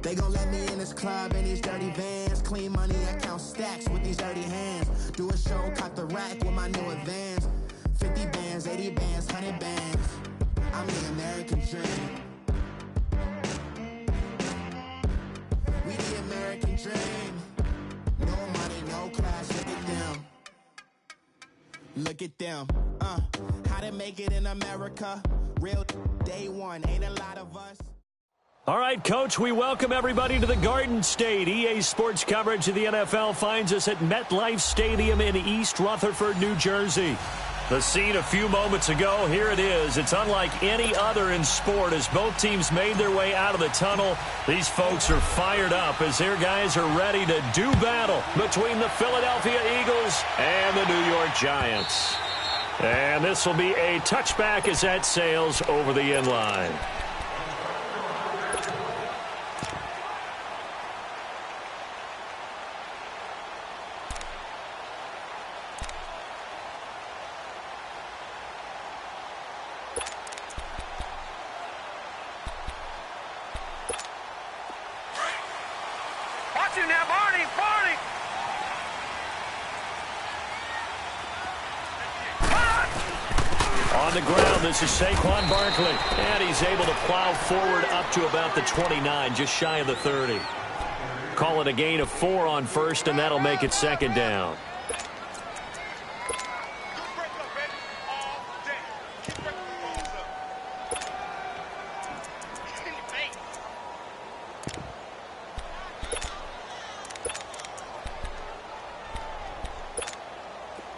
They gon' let me in this club in these dirty vans. Clean money, I count stacks with these dirty hands. Do a show, caught the rack with my new advance. 50 bands, 80 bands, 100 bands. I'm the American dream. We the American dream. No money, no class, look at them. Look at them. How to make it in America. Real day one, ain't a lot of us. All right, Coach, we welcome everybody to the Garden State. EA Sports coverage of the NFL finds us at MetLife Stadium in East Rutherford, New Jersey. The scene a few moments ago, here it is. It's unlike any other in sport as both teams made their way out of the tunnel. These folks are fired up as their guys are ready to do battle between the Philadelphia Eagles and the New York Giants. And this will be a touchback as that sails over the end line. On the ground, this is Saquon Barkley, and he's able to plow forward up to about the 29, just shy of the 30. Call it a gain of 4 on first, and that'll make it second down.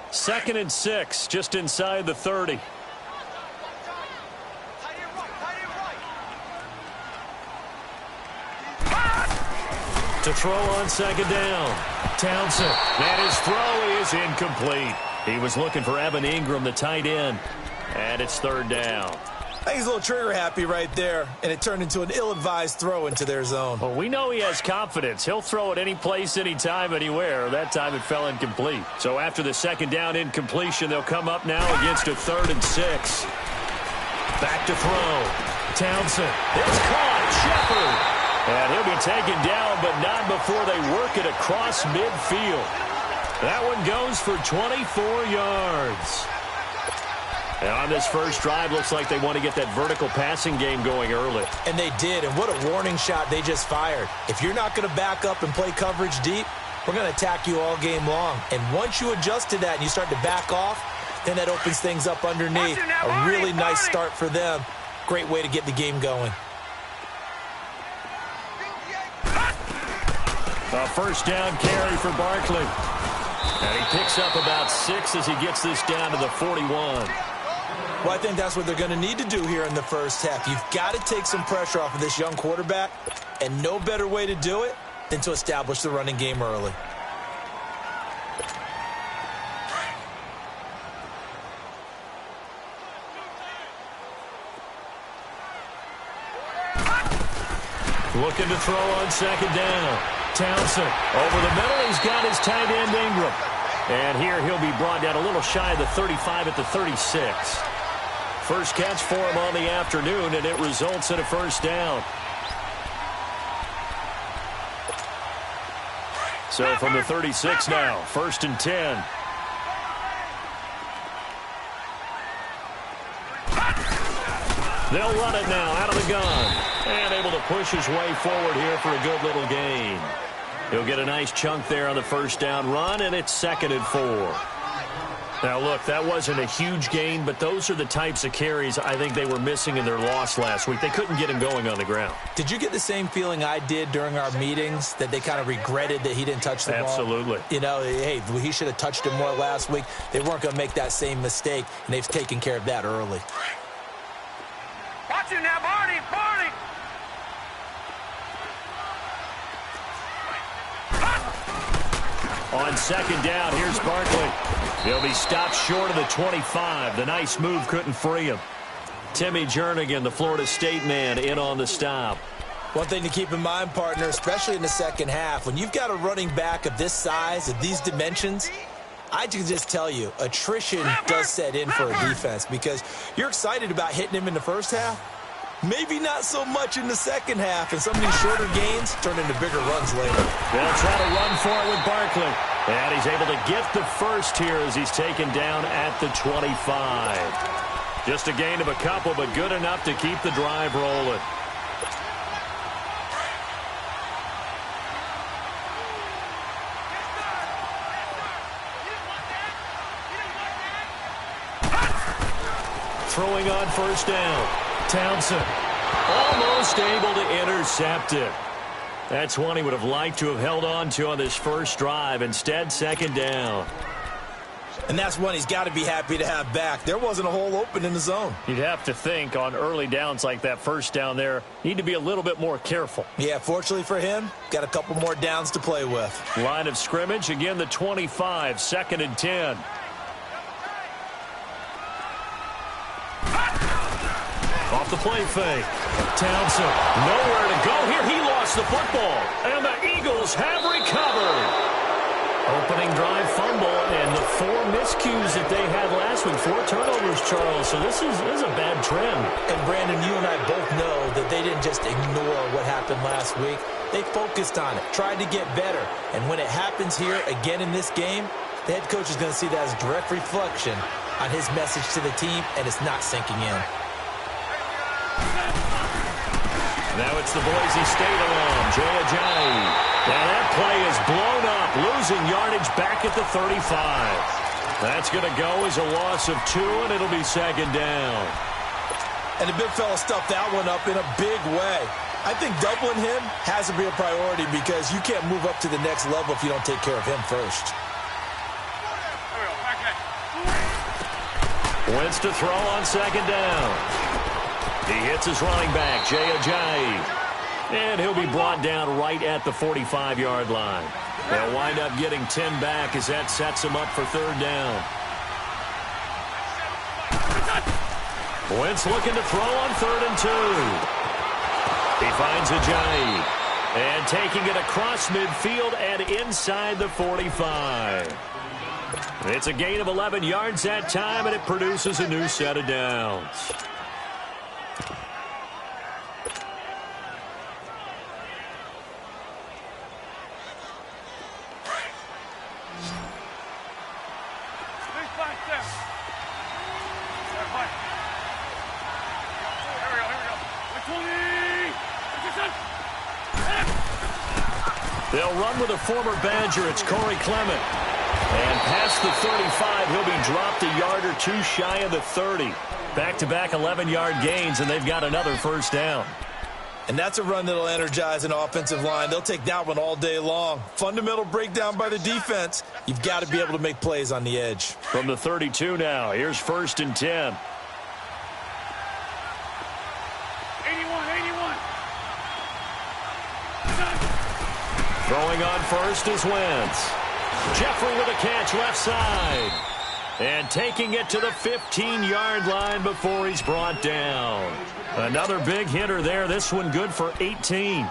Second and 6, just inside the 30. To throw on second down. Townsend. And his throw is incomplete. He was looking for Evan Ingram, the tight end. And it's third down. I think he's a little trigger happy right there, and it turned into an ill-advised throw into their zone. Well, we know he has confidence. He'll throw it any place, anytime, anywhere. That time it fell incomplete. So after the second down incompletion, they'll come up now against a 3rd and 6. Back to throw. Townsend. It's caught. Shepard. And he'll be taken down, but not before they work it across midfield. That one goes for 24 yards. And on this first drive, looks like they want to get that vertical passing game going early. And they did, and what a warning shot they just fired. If you're not going to back up and play coverage deep, we're going to attack you all game long. And once you adjust to that and you start to back off, then that opens things up underneath. A really nice start for them. Great way to get the game going. A first down carry for Barkley. And he picks up about 6 as he gets this down to the 41. Well, I think that's what they're going to need to do here in the first half. You've got to take some pressure off of this young quarterback, and no better way to do it than to establish the running game early. Looking to throw on second down. Townsend over the middle. He's got his tight end Ingram. And here he'll be brought down a little shy of the 35 at the 36. First catch for him on the afternoon, and it results in a first down. So from the 36 now, 1st and 10. They'll run it now out of the gun. And able to push his way forward here for a good little gain. He'll get a nice chunk there on the first down run, and it's 2nd and 4. Now, look, that wasn't a huge gain, but those are the types of carries I think they were missing in their loss last week. They couldn't get him going on the ground. Did you get the same feeling I did during our meetings, that they kind of regretted that he didn't touch the ball? Absolutely. You know, hey, he should have touched it more last week. They weren't going to make that same mistake, and they've taken care of that early. Watch it now, Barney! Barney! On second down, here's Barkley. He'll be stopped short of the 25. The nice move couldn't free him. Timmy Jernigan, the Florida State man, in on the stop. One thing to keep in mind, partner, especially in the second half, when you've got a running back of this size, of these dimensions, I can just tell you, attrition does set in for a defense because you're excited about hitting him in the first half. Maybe not so much in the second half, and some of these shorter gains turn into bigger runs later. They'll try to run for it with Barkley. And he's able to get the first here as he's taken down at the 25. Just a gain of a couple, but good enough to keep the drive rolling. Throwing on first down. Townsend almost able to intercept it. That's one he would have liked to have held on to on this first drive. Instead, second down. And that's one he's got to be happy to have back. There wasn't a hole open in the zone. You'd have to think on early downs like that first down there, need to be a little bit more careful. Yeah, fortunately for him, got a couple more downs to play with. Line of scrimmage, again the 25, 2nd and 10. Off the play fake. Townsend, nowhere to go here. He lost the football, and the Eagles have recovered. Opening drive fumble, and the 4 miscues that they had last week. 4 turnovers, Charles. So this is a bad trend. And, Brandon, you and I both know that they didn't just ignore what happened last week. They focused on it, tried to get better. And when it happens here again in this game, the head coach is going to see that as a direct reflection on his message to the team, and it's not sinking in. Now it's the Boise State alum, Jay Ajayi. Now that play is blown up, losing yardage back at the 35. That's going to go as a loss of 2, and it'll be second down. And the big fella stuffed that one up in a big way. I think doubling him has to be a priority because you can't move up to the next level if you don't take care of him first. Wentz to throw on second down. He hits his running back, Jay Ajayi. And he'll be brought down right at the 45-yard line. They'll wind up getting 10 back as that sets him up for third down. Wentz looking to throw on 3rd and 2. He finds Ajayi. And taking it across midfield and inside the 45. It's a gain of 11 yards that time, and it produces a new set of downs. They'll run with a former Badger. It's Corey Clement. And past the 35, he'll be dropped a yard or 2 shy of the 30. Back-to-back 11-yard gains, and they've got another first down. And that's a run that'll energize an offensive line. They'll take that one all day long. Fundamental breakdown by the defense. You've got to be able to make plays on the edge. From the 32 now, here's 1st and 10. 81. Throwing on first is Wentz. Jeffrey with a catch left side. And taking it to the 15-yard line before he's brought down. Another big hitter there. This one good for 18.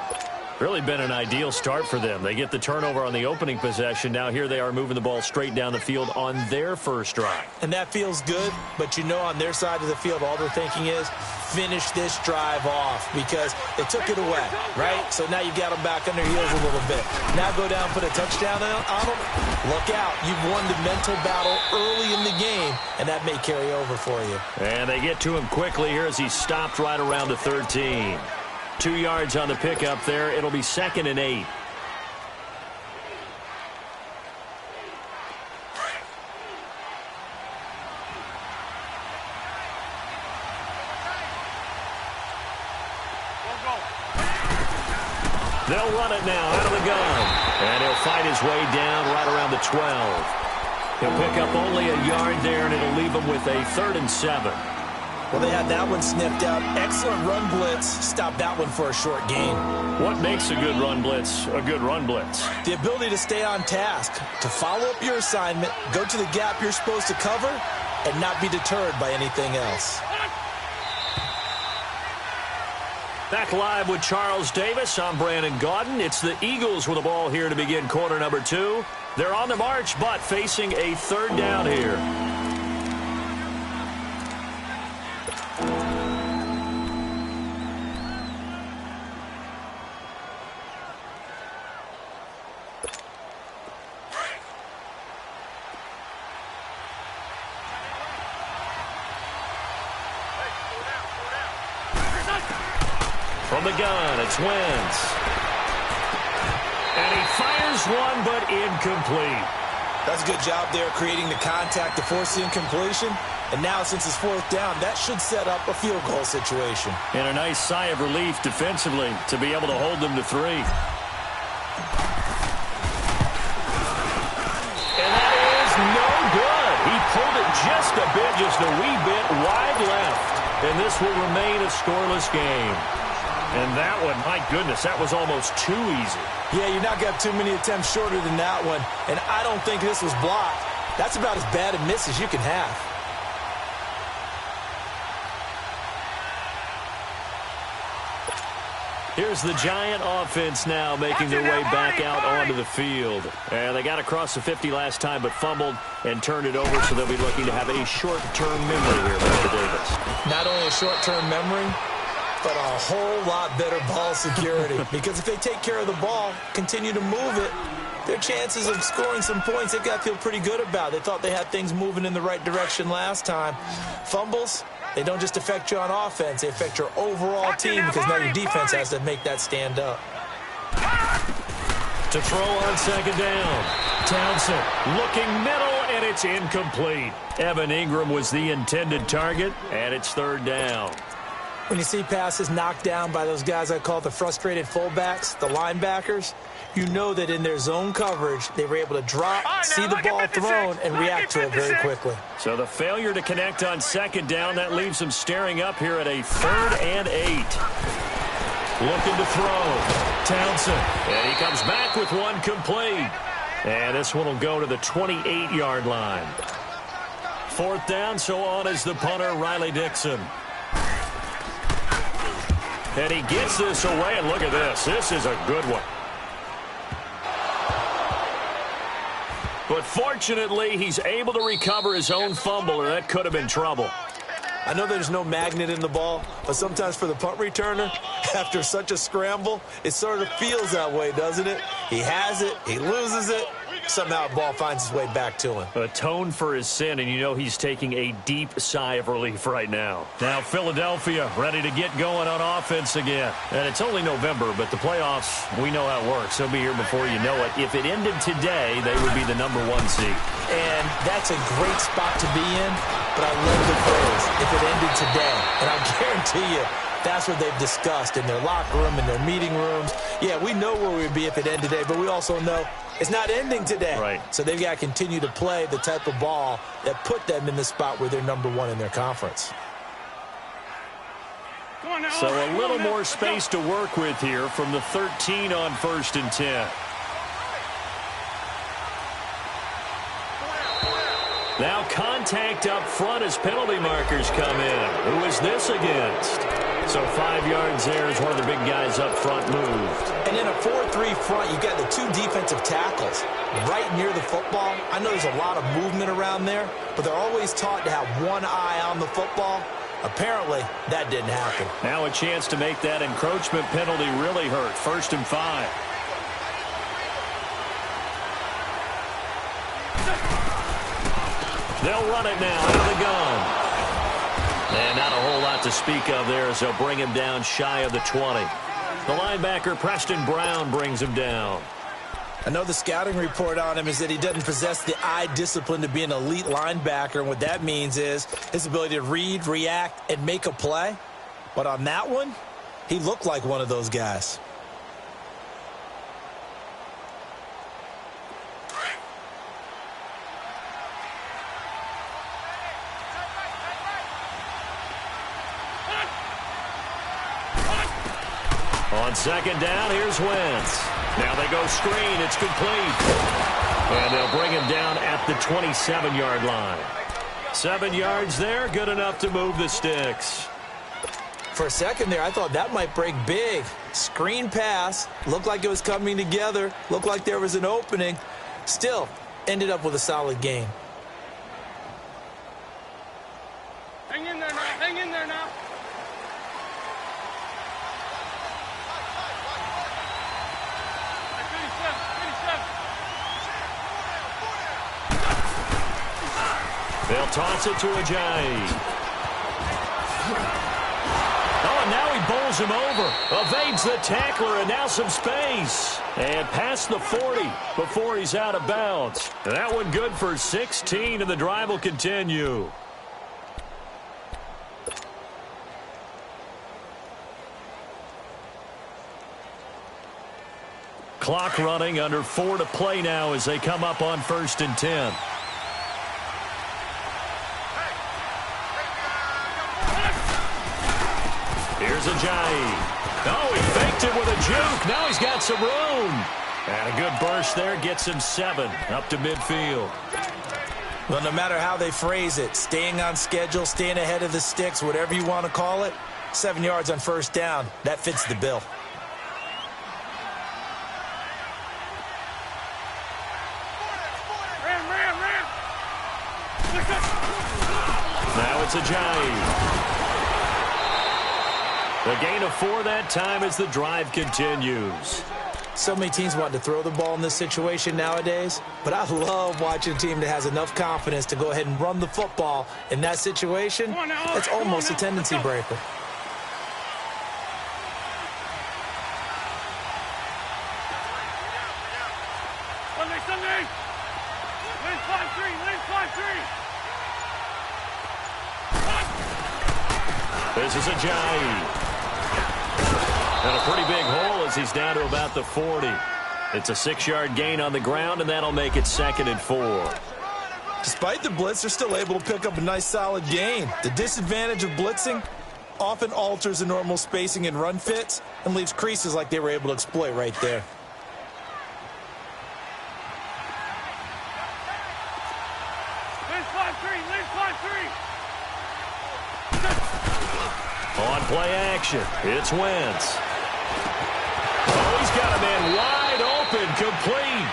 Really been an ideal start for them. They get the turnover on the opening possession. Now here they are moving the ball straight down the field on their first drive. And that feels good, but you know on their side of the field all they're thinking is finish this drive off because they took it away, right? So now you've got them back on their heels a little bit. Now go down, put a touchdown on them. Look out. You've won the mental battle early in the game, and that may carry over for you. And they get to him quickly here as he stopped right around the 13. 2 yards on the pickup there. It'll be 2nd and 8. They'll run it now out of the gun. And he'll fight his way down right around the 12. He'll pick up only a yard there, and it'll leave him with a 3rd and 7. Well, they had that one sniffed out. Excellent run blitz. Stop that one for a short gain. What makes a good run blitz a good run blitz? The ability to stay on task, to follow up your assignment, go to the gap you're supposed to cover, and not be deterred by anything else. Back live with Charles Davis. I'm Brandon Gaudin. It's the Eagles with the ball here to begin quarter number 2. They're on the march, but facing a third down here. From the gun, it's Wentz. And he fires one, but incomplete. That's a good job there creating the contact to force the incompletion. And now, since it's fourth down, that should set up a field goal situation. And a nice sigh of relief defensively to be able to hold them to 3. And that is no good. He pulled it just a wee bit wide left. And this will remain a scoreless game. And that one, my goodness, that was almost too easy. Yeah, you're not going to have too many attempts shorter than that one. And I don't think this was blocked. That's about as bad a miss as you can have. Here's the Giant offense now making their way back out onto the field. And they got across the 50 last time but fumbled and turned it over, so they'll be looking to have a short-term memory here, Mr. Davis. Not only a short-term memory, but a whole lot better ball security. Because if they take care of the ball, continue to move it, their chances of scoring some points, they've got to feel pretty good about. They thought they had things moving in the right direction last time. Fumbles, they don't just affect you on offense. They affect your overall team because now your defense has to make that stand up. To throw on second down. Townsend looking middle, and it's incomplete. Evan Ingram was the intended target, and it's third down. When you see passes knocked down by those guys I call the frustrated fullbacks, the linebackers, you know that in their zone coverage, they were able to drop, see the ball thrown, and react to it very quickly. So the failure to connect on second down, that leaves them staring up here at a 3rd and 8. Looking to throw. Townsend. And he comes back with one complete. And this one will go to the 28-yard line. 4th down, so on is the punter, Riley Dixon. And he gets this away, and look at this. This is a good one. But fortunately, he's able to recover his own fumble, or that could have been trouble. I know there's no magnet in the ball, but sometimes for the punt returner, after such a scramble, it sort of feels that way, doesn't it? He has it, he loses it, somehow the ball finds its way back to him. Atone for his sin, and you know he's taking a deep sigh of relief right now. Now Philadelphia ready to get going on offense again. And it's only November, but the playoffs, we know how it works. They'll be here before you know it. If it ended today, they would be the #1 seed. And that's a great spot to be in, but I love the phrase, if it ended today. And I guarantee you, that's what they've discussed in their locker room, in their meeting rooms. Yeah, we know where we'd be if it ended today, but we also know it's not ending today. Right. So they've got to continue to play the type of ball that put them in the spot where they're #1 in their conference. So a little more space to work with here from the 13 on 1st and 10. Now contact up front as penalty markers come in. Who is this against? So 5 yards there as one of the big guys up front moved. And in a 4-3 front, you've got the 2 defensive tackles right near the football. I know there's a lot of movement around there, but they're always taught to have one eye on the football. Apparently, that didn't happen. Now a chance to make that encroachment penalty really hurt. 1st and 5. They'll run it now out of the gun. And not a whole lot to speak of there as they'll bring him down shy of the 20. The linebacker, Preston Brown, brings him down. I know the scouting report on him is that he doesn't possess the eye discipline to be an elite linebacker. And what that means is his ability to read, react, and make a play. But on that one, he looked like one of those guys. On second down, here's Wentz. Now they go screen. It's complete. And they'll bring him down at the 27-yard line. 7 yards there, good enough to move the sticks. For a second there, I thought that might break big. Screen pass, looked like it was coming together, looked like there was an opening. Still, ended up with a solid game. Hang in there now, hang in there now. They'll toss it to Ajayi. Oh, and now he bowls him over. Evades the tackler, and now some space. And past the 40 before he's out of bounds. And that one good for 16, and the drive will continue. Clock running, under 4 to play now as they come up on 1st and 10. Here's Ajayi. Oh, he faked it with a juke. Now he's got some room. And a good burst there gets him 7 up to midfield. Well, no matter how they phrase it, staying on schedule, staying ahead of the sticks, whatever you want to call it, 7 yards on 1st down, that fits the bill. Now it's Ajayi. The gain of 4 that time as the drive continues. So many teams want to throw the ball in this situation nowadays, but I love watching a team that has enough confidence to go ahead and run the football in that situation. It's almost a tendency breaker. Sunday. Win 5-3, win 5-3. This is Ajayi. And a pretty big hole as he's down to about the 40. It's a 6-yard gain on the ground, and that'll make it 2nd and 4. Despite the blitz, they're still able to pick up a nice, solid gain. The disadvantage of blitzing often alters the normal spacing and run fits and leaves creases like they were able to exploit right there. Win 5-3, win 5-3. On play action, it's Wentz. Oh, he's got a man wide open, complete.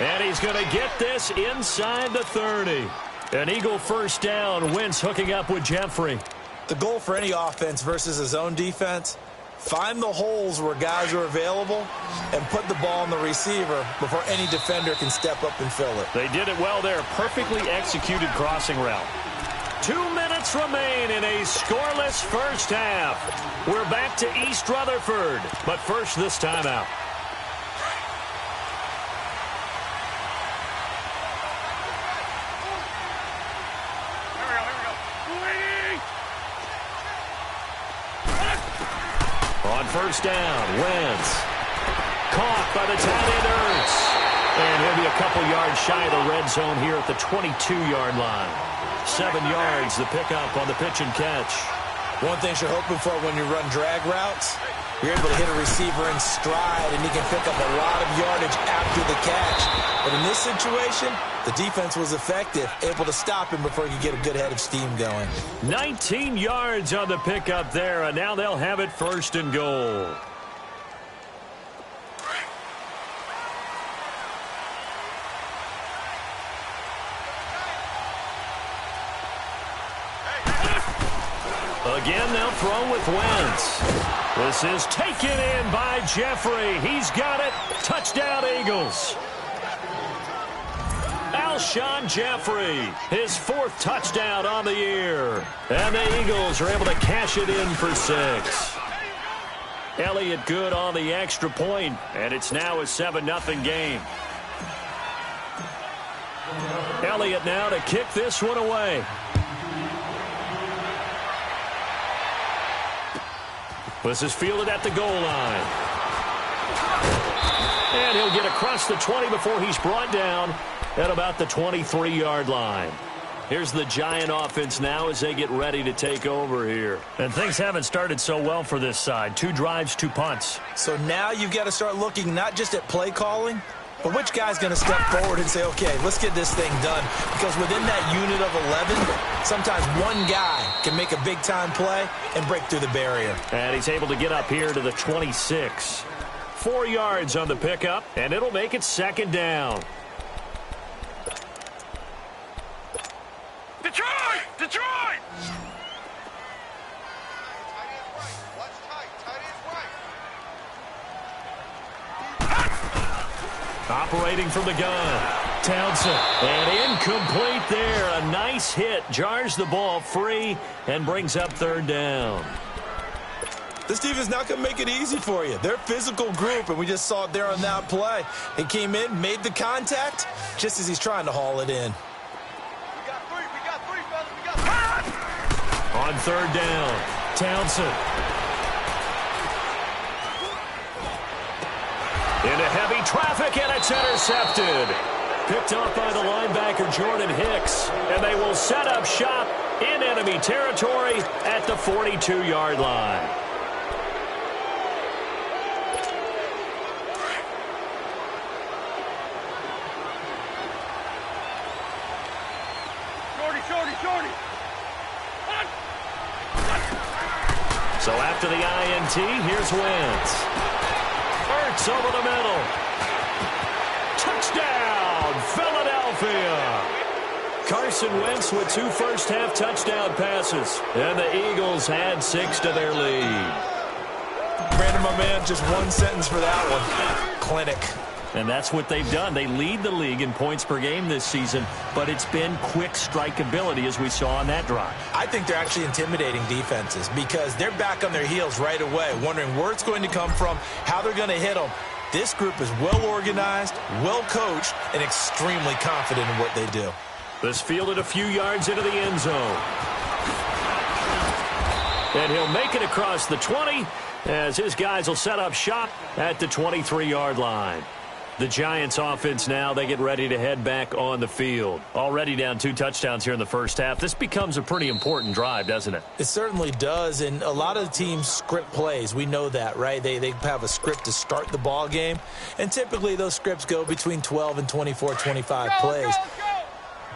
And he's going to get this inside the 30. An Eagle 1st down, Wentz hooking up with Jeffrey. The goal for any offense versus his own defense, find the holes where guys are available and put the ball on the receiver before any defender can step up and fill it. They did it well there. Perfectly executed crossing route. 2 minutes remain in a scoreless 1st half. We're back to East Rutherford, but first this timeout. On 1st down, Wentz. Caught by the tight end, Ertz. And he'll be a couple yards shy of the red zone here at the 22-yard line. 7 yards, the pickup on the pitch and catch. One thing you're hoping for when you run drag routes, you're able to hit a receiver in stride, and he can pick up a lot of yardage after the catch. But in this situation, the defense was effective, able to stop him before he could get a good head of steam going. 19 yards on the pickup there, and now they'll have it 1st and goal. Again, they'll throw with Wentz. This is taken in by Jeffrey. He's got it. Touchdown, Eagles. Alshon Jeffrey, his 4th touchdown on the year. And the Eagles are able to cash it in for 6. Elliott good on the extra point, and it's now a 7-0 game. Elliott now to kick this one away. This is fielded at the goal line. And he'll get across the 20 before he's brought down at about the 23-yard line. Here's the Giant offense now as they get ready to take over here. And things haven't started so well for this side. 2 drives, 2 punts. So now you've got to start looking not just at play calling, But which guy's going to step forward and say, okay, let's get this thing done? Because within that unit of 11, sometimes one guy can make a big-time play and break through the barrier. And he's able to get up here to the 26. 4 yards on the pickup, and it'll make it second down. Detroit! Detroit! Operating from the gun, Townsend, and incomplete there. A nice hit, jars the ball free, and brings up third down. This defense not going to make it easy for you. They're a physical group, and we just saw it there on that play. He came in, made the contact, just as he's trying to haul it in. We got three, fellas, we got three! On third down, Townsend. Into heavy traffic, and it's intercepted. Picked off by the linebacker, Jordan Hicks. And they will set up shop in enemy territory at the 42-yard line. Shorty! So after the INT, here's Wentz. Hurts over the middle. Touchdown, Philadelphia. Carson Wentz with 2 first-half touchdown passes. And the Eagles add 6 to their lead. Brandon, my man, just one sentence for that one. Clinic. And that's what they've done. They lead the league in points per game this season, but it's been quick strike ability as we saw on that drive. I think they're actually intimidating defenses because they're back on their heels right away, wondering where it's going to come from, how they're going to hit them. This group is well organized, well coached, and extremely confident in what they do. This fielded a few yards into the end zone. And he'll make it across the 20 as his guys will set up shop at the 23-yard line. The Giants offense now, they get ready to head back on the field. Already down 2 touchdowns here in the first half. This becomes a pretty important drive, doesn't it? It certainly does, and a lot of the teams script plays. We know that, right? They have a script to start the ball game, and typically those scripts go between 12 and 24, 25 plays.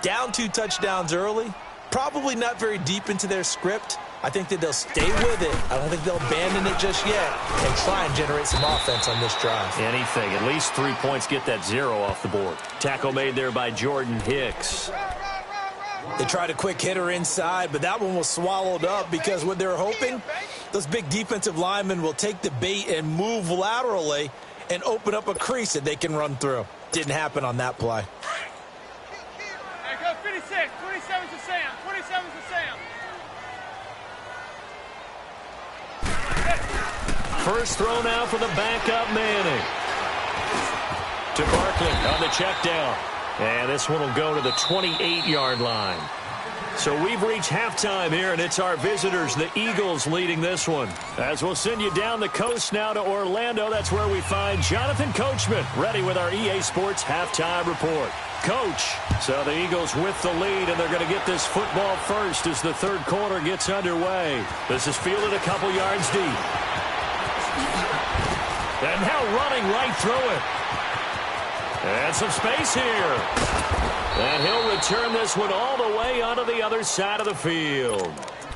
Down 2 touchdowns early, probably not very deep into their script. I think that they'll stay with it. I don't think they'll abandon it just yet and try and generate some offense on this drive. Anything. At least 3 points, get that 0 off the board. Tackle made there by Jordan Hicks. They tried a quick hitter inside, but that one was swallowed up because what they're hoping, those big defensive linemen will take the bait and move laterally and open up a crease that they can run through. Didn't happen on that play. Hey, go 56. 27's to Sam. 27's to Sam. First throw now for the backup Manning. To Barkley on the check down. And this one will go to the 28-yard line. So we've reached halftime here, and it's our visitors, the Eagles, leading this one. As we'll send you down the coast now to Orlando, that's where we find Jonathan Coachman, ready with our EA Sports halftime report. Coach, so the Eagles with the lead, and they're going to get this football first as the third quarter gets underway. This is fielded a couple yards deep. And now running right through it. And some space here. And he'll return this one all the way onto the other side of the field.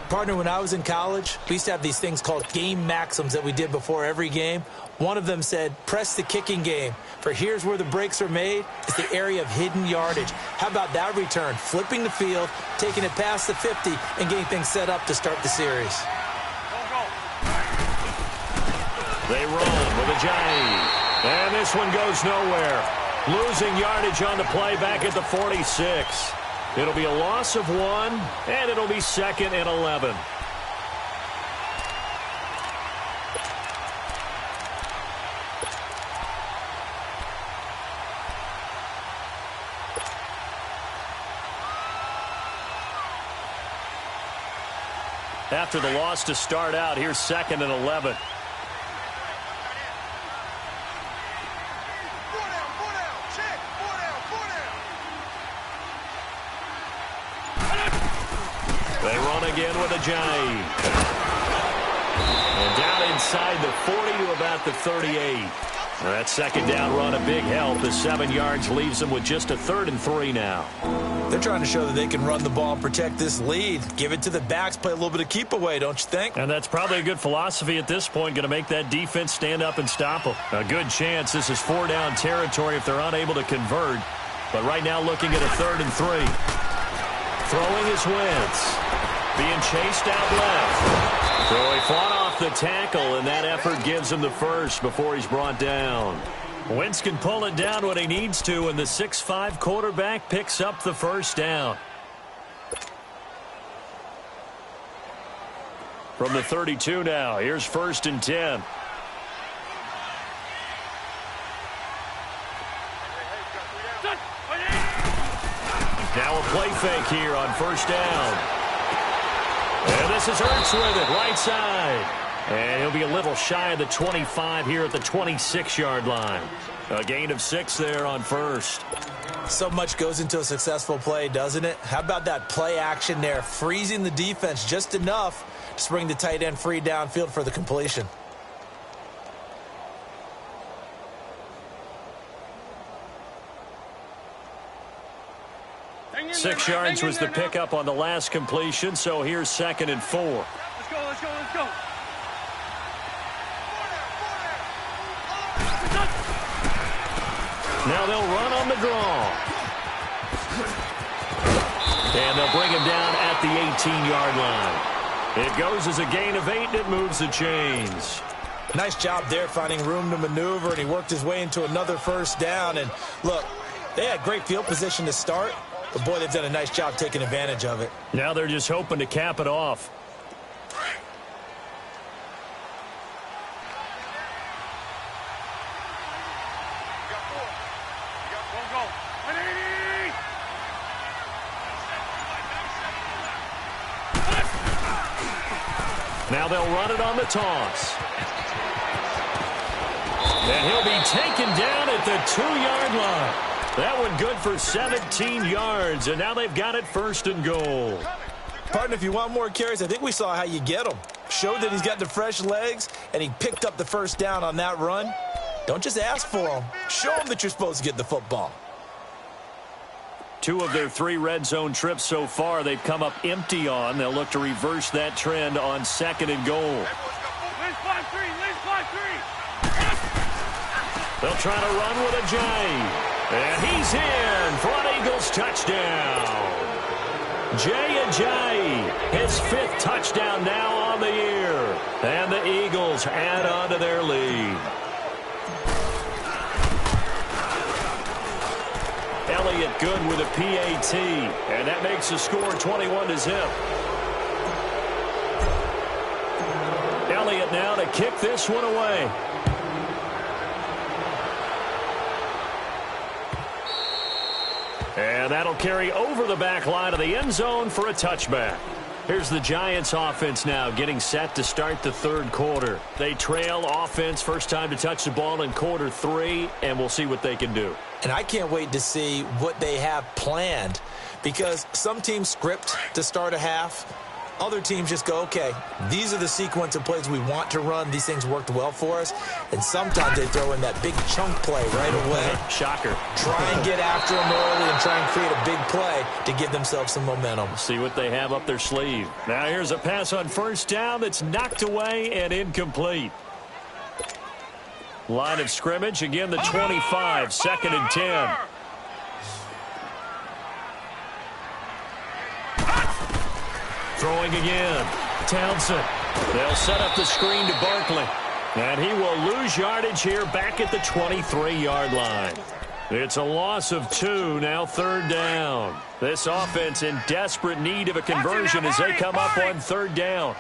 Partner, when I was in college, we used to have these things called game maxims that we did before every game. One of them said, press the kicking game. For here's where the breaks are made. It's the area of hidden yardage. How about that return? Flipping the field, taking it past the 50, and getting things set up to start the series. They run with Ajayi. And this one goes nowhere. Losing yardage on the play back at the 46. It'll be a loss of 1, and it'll be 2nd and 11. After the loss to start out, here's 2nd and 11. They run again with Ajayi. And down inside the 40 to about the 38. That second down run, a big help. The 7 yards leaves them with just a 3rd and 3 now. They're trying to show that they can run the ball and protect this lead. Give it to the backs, play a little bit of keep away, don't you think? And that's probably a good philosophy at this point, going to make that defense stand up and stop them. A good chance this is 4-down territory if they're unable to convert. But right now looking at a 3rd and 3. Throwing is Wentz. Being chased out left. So he fought off the tackle, and that effort gives him the first before he's brought down. Wentz can pull it down when he needs to, and the 6'5" quarterback picks up the first down. From the 32 now, here's 1st and 10. Now a play fake here on 1st down. And this is Ertz with it, right side. And he'll be a little shy of the 25 here at the 26-yard line. A gain of 6 there on 1st. So much goes into a successful play, doesn't it? How about that play action there, freezing the defense just enough to bring the tight end free downfield for the completion. Six yards was the pickup on the last completion, so here's 2nd and 4. Let's go, let's go, let's go. Now they'll run on the draw. And they'll bring him down at the 18-yard line. It goes as a gain of 8, and it moves the chains. Nice job there finding room to maneuver, and he worked his way into another 1st down. And look, they had great field position to start, but boy, they've done a nice job taking advantage of it. Now they're just hoping to cap it off. Now they'll run it on the toss. And he'll be taken down at the 2-yard line. That one good for 17 yards, and now they've got it 1st and goal. Partner, if you want more carries, I think we saw how you get them. Showed that he's got the fresh legs, and he picked up the 1st down on that run. Don't just ask for them. Show them that you're supposed to get the football. 2 of their 3 red zone trips so far they've come up empty on. They'll look to reverse that trend on 2nd and goal. They'll try to run with a J. And he's in for an Eagles touchdown. Jay Ajayi, his 5th touchdown now on the year. And the Eagles add on to their lead. Elliott good with a PAT, and that makes the score 21-0. Elliott now to kick this one away. And that'll carry over the back line of the end zone for a touchback. Here's the Giants offense now getting set to start the 3rd quarter. They trail offense, first time to touch the ball in quarter 3, and we'll see what they can do. And I can't wait to see what they have planned, because some teams script to start a half. Other teams just go, okay, these are the sequence of plays we want to run. These things worked well for us. And sometimes they throw in that big chunk play right away. Shocker. Try and get after them early and try and create a big play to give themselves some momentum. See what they have up their sleeve. Now here's a pass on 1st down that's knocked away and incomplete. Line of scrimmage, again the 25, 2nd and 10. Throwing again. Townsend. They'll set up the screen to Barkley. And he will lose yardage here back at the 23-yard line. It's a loss of 2, now 3rd down. This offense in desperate need of a conversion as they come up on 3rd down.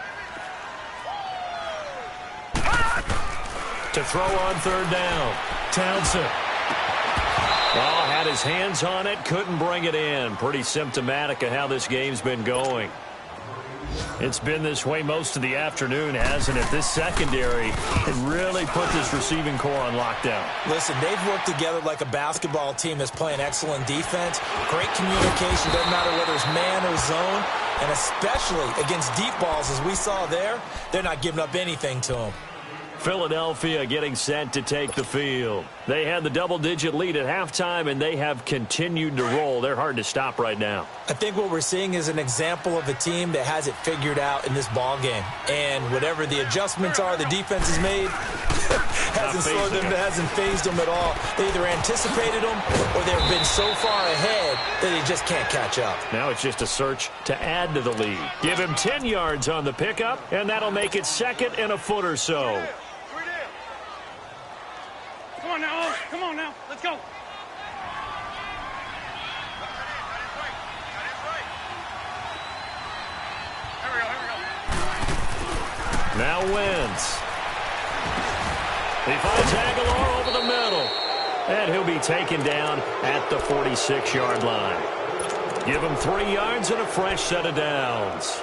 To throw on 3rd down. Townsend. Well, had his hands on it, couldn't bring it in. Pretty symptomatic of how this game's been going. It's been this way most of the afternoon, hasn't it? This secondary has really put this receiving core on lockdown. Listen, they've worked together like a basketball team that's playing excellent defense. Great communication, doesn't matter whether it's man or zone. And especially against deep balls, as we saw there, they're not giving up anything to them. Philadelphia getting set to take the field. They had the double-digit lead at halftime, and they have continued to roll. They're hard to stop right now. I think what we're seeing is an example of a team that has it figured out in this ball game. And whatever the adjustments are the defense has made hasn't slowed them, hasn't phased them at all. They either anticipated them or they've been so far ahead that they just can't catch up. Now it's just a search to add to the lead. Give him 10 yards on the pickup, and that'll make it second and a foot or so. Come on now, Oz. Come on now. Let's go. Now Wentz. He finds Aguilar over the middle. And he'll be taken down at the 46-yard line. Give him 3 yards and a fresh set of downs.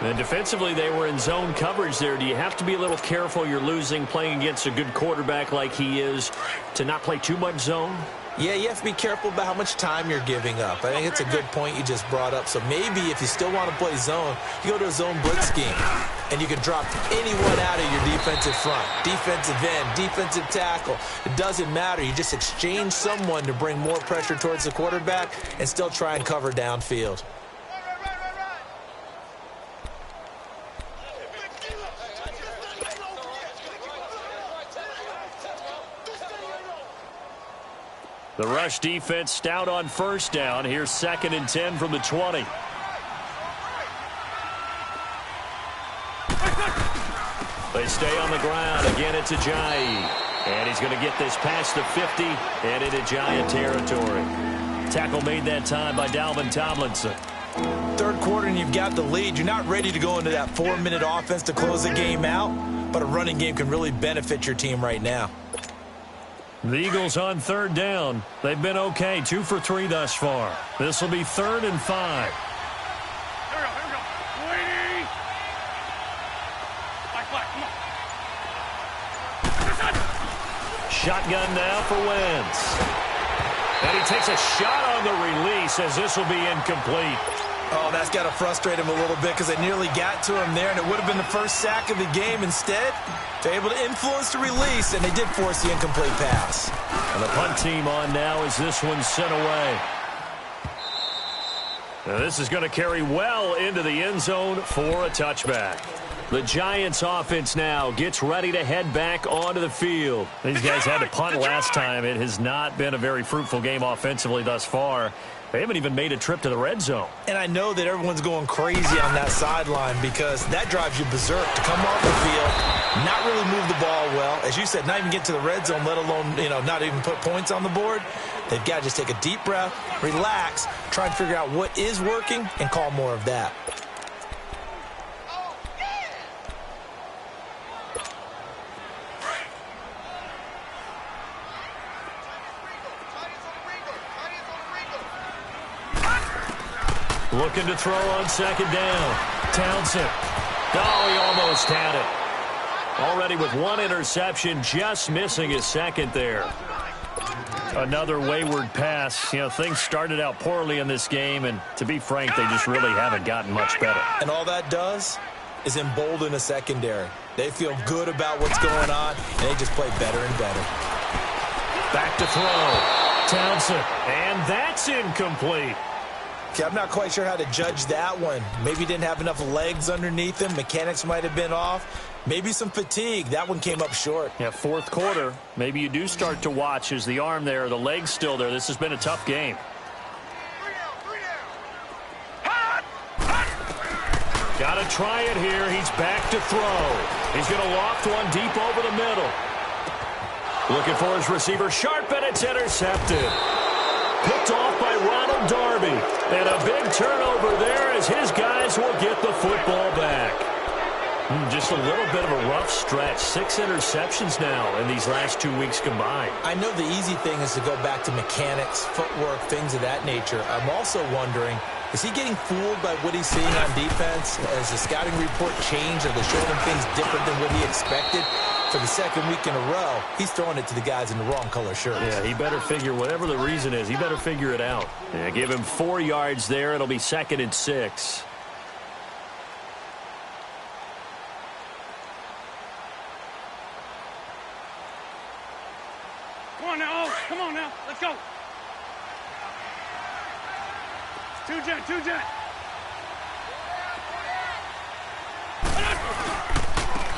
And defensively, they were in zone coverage there. Do you have to be a little careful you're losing playing against a good quarterback like he is to not play too much zone? Yeah, you have to be careful about how much time you're giving up. I think it's a good point you just brought up. So maybe if you still want to play zone, you go to a zone blitz scheme, and you can drop anyone out of your defensive front, defensive end, defensive tackle. It doesn't matter. You just exchange someone to bring more pressure towards the quarterback and still try and cover downfield. The rush defense stout on first down. Here's 2nd and 10 from the 20. They stay on the ground. Again, it's Ajayi. And he's going to get this past the 50 and into Giant territory. Tackle made that time by Dalvin Tomlinson. Third quarter and you've got the lead. You're not ready to go into that 4-minute offense to close the game out, but a running game can really benefit your team right now. The Eagles on 3rd down. They've been okay, 2 for 3 thus far. This will be 3rd and 5. Here we go. Waiting. Black, come on. Shotgun now for Wentz. And he takes a shot on the release as this will be incomplete. Oh, that's got to frustrate him a little bit because they nearly got to him there, and it would have been the first sack of the game. Instead, they're able to influence the release, and they did force the incomplete pass. And the punt team on now as this one's sent away. Now this is going to carry well into the end zone for a touchback. The Giants offense now gets ready to head back onto the field. These guys had to punt last time. It has not been a very fruitful game offensively thus far. They haven't even made a trip to the red zone. And I know that everyone's going crazy on that sideline because that drives you berserk to come off the field, not really move the ball well. As you said, not even get to the red zone, let alone, not even put points on the board. They've got to just take a deep breath, relax, try and figure out what is working, and call more of that. Looking to throw on 2nd down. Townsend. Oh, he almost had it. Already with 1 interception, just missing his 2nd there. Another wayward pass. Things started out poorly in this game, and to be frank, they just really haven't gotten much better. And all that does is embolden a secondary. They feel good about what's going on, and they just play better and better. Back to throw. Townsend. And that's incomplete. Okay, I'm not quite sure how to judge that one. Maybe he didn't have enough legs underneath him. Mechanics might have been off. Maybe some fatigue. That one came up short. Yeah, 4th quarter. Maybe you do start to watch as the arm there, the leg's still there. This has been a tough game. Got to try it here. He's back to throw. He's going to loft one deep over the middle. Looking for his receiver. Sharp, and it's intercepted. Picked off by Ronald Darby. And a big turnover there as his guys will get the football back. Just a little bit of a rough stretch. 6 interceptions now in these last 2 weeks combined. I know the easy thing is to go back to mechanics, footwork, things of that nature. I'm also wondering, is he getting fooled by what he's seeing on defense? Has the scouting report changed? Are they showing him things different than what he expected? For the 2nd week in a row, he's throwing it to the guys in the wrong color shirts. Yeah, he better figure, whatever the reason is, he better figure it out. Yeah, give him 4 yards there. It'll be 2nd and 6. Come on now, oh, come on now. Let's go. Two jet.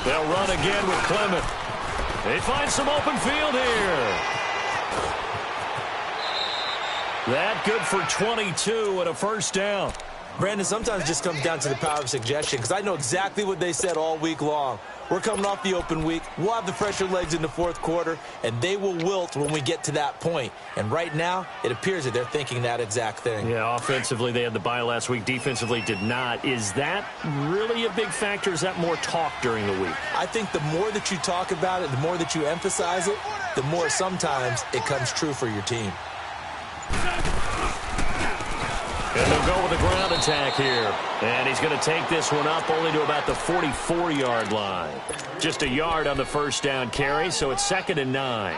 They'll run again with Clement. They find some open field here. That good for 22 and a first down. Brandon, sometimes it just comes down to the power of suggestion, because I know exactly what they said all week long. We're coming off the open week. We'll have the fresher legs in the fourth quarter, and they will wilt when we get to that point. And right now, it appears that they're thinking that exact thing. Yeah, offensively, they had the bye last week. Defensively, did not. Is that really a big factor? Is that more talk during the week? I think the more that you talk about it, the more that you emphasize it, the more sometimes it comes true for your team. And they'll go with a ground attack here. And he's going to take this one up only to about the 44-yard line. Just a yard on the first down carry, so it's 2nd and 9.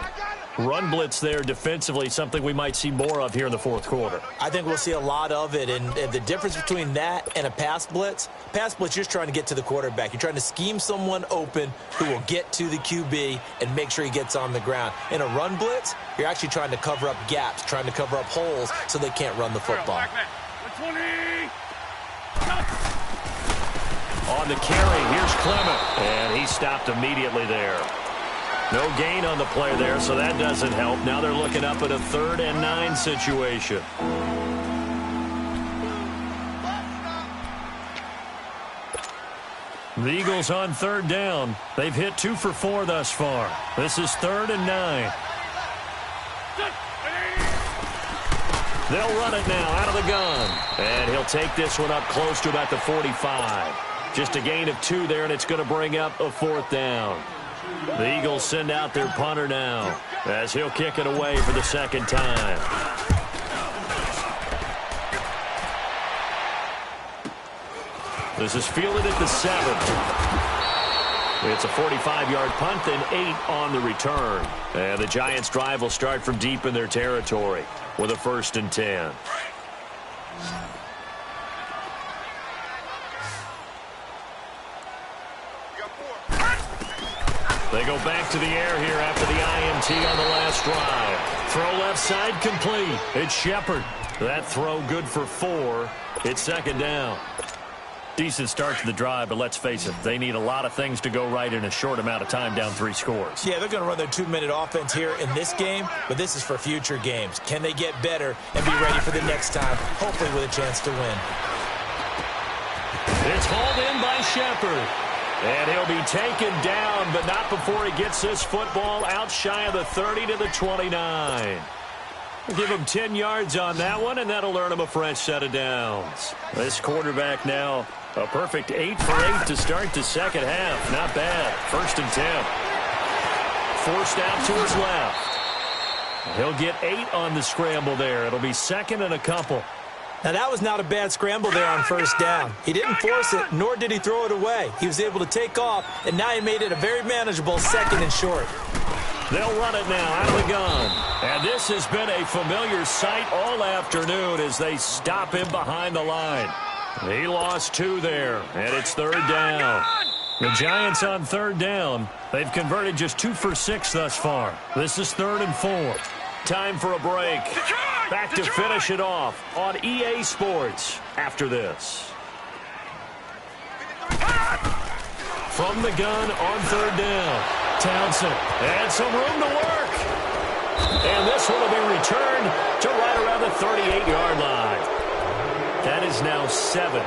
Run blitz there defensively, something we might see more of here in the fourth quarter. I think we'll see a lot of it, and the difference between that and a pass blitz, you're just trying to get to the quarterback. You're trying to scheme someone open who will get to the QB and make sure he gets on the ground. In a run blitz, you're actually trying to cover up gaps, trying to cover up holes so they can't run the football. On the carry, here's Clement, and he stopped immediately there. No gain on the play there, so that doesn't help. Now they're looking up at a 3rd and 9 situation. The Eagles on 3rd down. They've hit 2 for 4 thus far. This is 3rd and 9. They'll run it now out of the gun. And he'll take this one up close to about the 45. Just a gain of 2 there, and it's going to bring up a 4th down. The Eagles send out their punter now as he'll kick it away for the 2nd time. This is fielded at the 7. It's a 45-yard punt and 8 on the return. And the Giants' drive will start from deep in their territory with a 1st and 10. They go back to the air here after the INT on the last drive. Throw left side complete. It's Shepard. That throw good for 4. It's 2nd down. Decent start to the drive, but let's face it, they need a lot of things to go right in a short amount of time, down 3 scores. Yeah, they're going to run their 2-minute offense here in this game, but this is for future games. Can they get better and be ready for the next time, hopefully with a chance to win? It's hauled in by Shepard. And he'll be taken down, but not before he gets this football out shy of the 30 to the 29. We'll give him 10 yards on that one, and that'll earn him a fresh set of downs. This quarterback now, a perfect 8 for 8 to start the second half. Not bad. 1st and 10. Forced out to his left. He'll get 8 on the scramble there. It'll be 2nd and a couple. Now, that was not a bad scramble there on 1st down. He didn't force it, nor did he throw it away. He was able to take off, and now he made it a very manageable 2nd and short. They'll run it now out of the gun. And this has been a familiar sight all afternoon as they stop him behind the line. He lost 2 there, and it's 3rd down. The Giants on 3rd down. They've converted just 2 for 6 thus far. This is 3rd and 4. Time for a break. Back to finish it off on EA Sports after this. From the gun on 3rd down. Townsend and some room to work. And this one will be returned to right around the 38-yard line. That is now 7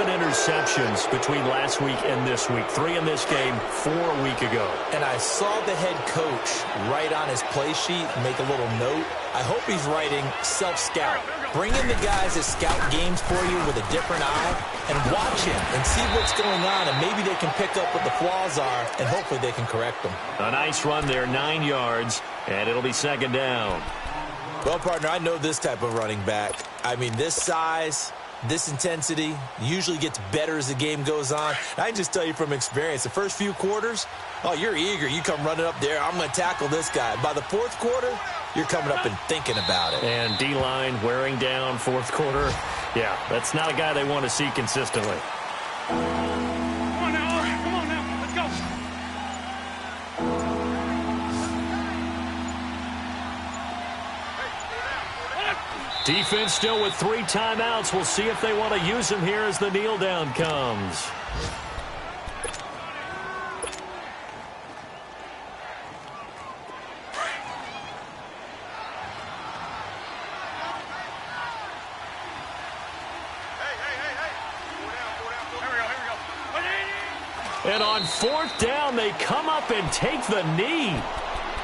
interceptions between last week and this week. 3 in this game, 4 a week ago. And I saw the head coach write on his play sheet, make a little note. I hope he's writing self-scout. Bring in the guys that scout games for you with a different eye and watch him and see what's going on, and maybe they can pick up what the flaws are, and hopefully they can correct them. A nice run there, 9 yards, and it'll be 2nd down. Well, partner, I know this type of running back. I mean, this size, this intensity usually gets better as the game goes on. And I can just tell you from experience, the first few quarters, oh, you're eager. You come running up there, I'm going to tackle this guy. By the 4th quarter, you're coming up and thinking about it. And D-line wearing down 4th quarter. Yeah, that's not a guy they want to see consistently. Come on now, let's go. Defense still with 3 timeouts. We'll see if they want to use them here as the kneel down comes. And on 4th down, they come up and take the knee.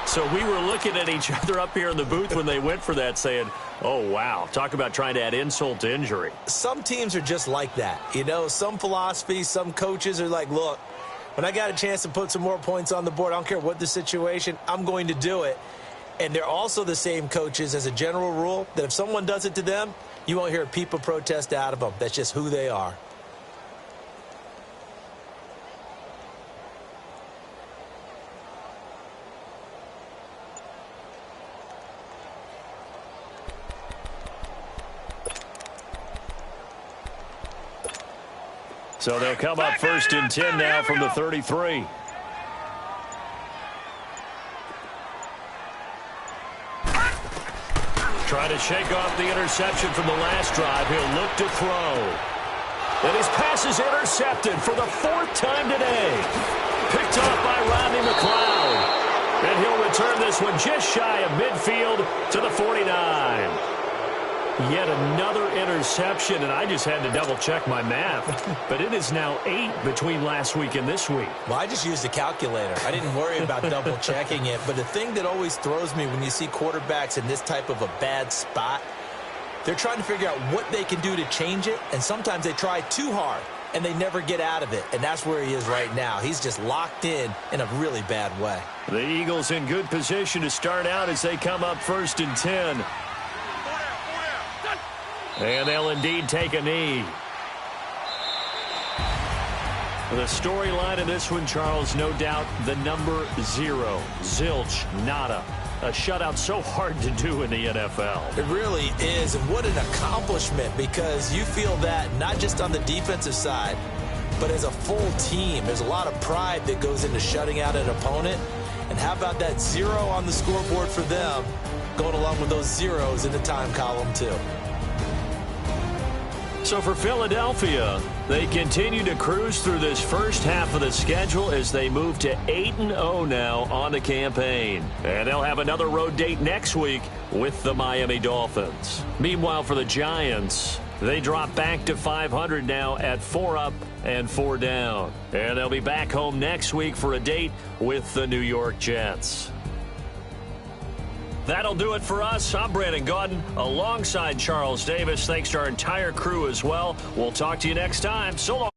So we were looking at each other up here in the booth when they went for that saying, oh, wow, talk about trying to add insult to injury. Some teams are just like that. You know, some philosophies, some coaches are like, look, when I got a chance to put some more points on the board, I don't care what the situation, I'm going to do it. And they're also the same coaches as a general rule that if someone does it to them, you won't hear a peep of protest out of them. That's just who they are. So they'll come up 1st and 10 now from the 33. Trying to shake off the interception from the last drive. He'll look to throw. And his pass is intercepted for the 4th time today. Picked off by Rodney McLeod. And he'll return this one just shy of midfield to the 49. Yet another interception, and I just had to double-check my math. But it is now 8 between last week and this week. Well, I just used a calculator. I didn't worry about double-checking it. But the thing that always throws me when you see quarterbacks in this type of a bad spot, they're trying to figure out what they can do to change it, and sometimes they try too hard, and they never get out of it. And that's where he is right now. He's just locked in a really bad way. The Eagles in good position to start out as they come up 1st and 10. And they'll indeed take a knee. The storyline of this one, Charles, no doubt the number 0. Zilch, nada. A shutout so hard to do in the NFL. It really is, and what an accomplishment, because you feel that not just on the defensive side, but as a full team. There's a lot of pride that goes into shutting out an opponent. And how about that 0 on the scoreboard for them, going along with those zeros in the time column too. So for Philadelphia, they continue to cruise through this first half of the schedule as they move to 8-0 now on the campaign. And they'll have another road date next week with the Miami Dolphins. Meanwhile, for the Giants, they drop back to 500 now at 4 up and 4 down. And they'll be back home next week for a date with the New York Jets. That'll do it for us. I'm Brandon Gaudin alongside Charles Davis. Thanks to our entire crew as well. We'll talk to you next time. So long.